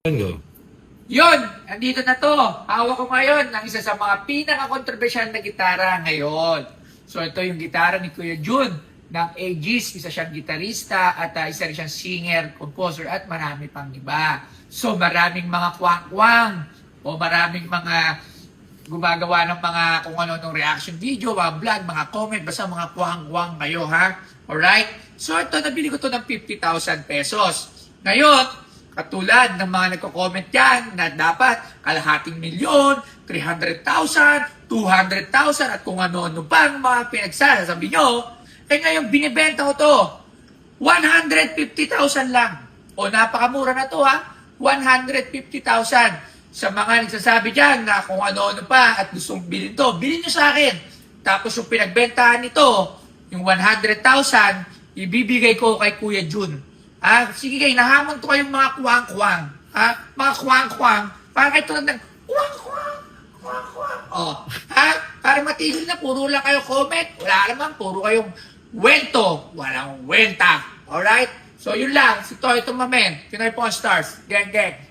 Ano? Yun! Andito na to. Hawak ko ngayon ng isa sa mga pinaka-controversial na gitara ngayon. So ito yung gitara ni Kuya Jun ng Aegis. Isa siyang gitarista at isa rin siyang singer, composer at marami pang iba. So maraming mga kwang-kwang o maraming mga gumagawa ng mga kung ano ng reaction video, mga vlog, mga comment, basta mga kwang-kwang kayo ha. Alright? So ito, nabili ko to ng 50,000 pesos. Ngayon, katulad ng mga nagko-comment dyan na dapat kalahating milyon, 300,000, 200,000 at kung ano-ano pa ang mga pinagsasabi nyo, eh ngayon binibenta ko to 150,000 lang. O napakamura na to ha, 150,000. Sa mga nagsasabi dyan na kung ano-ano pa at gustong bilhin to, bilhin nyo sa akin. Tapos yung pinagbentahan nito, yung 100,000, ibibigay ko kay Kuya Jun. Sige kayo, nahamon to kayong mga kuwang-kuwang. Mga kuwang-kuwang. Para kayo tulad ng kuwang-kuwang, kuwang-kuwang. Para matigil na, puro lang kayo comment. Wala naman, puro kayong wento. Walang wenta. Alright? So yun lang, si Toy Tumamen, Pinoy Pawn Stars. Gang, gang.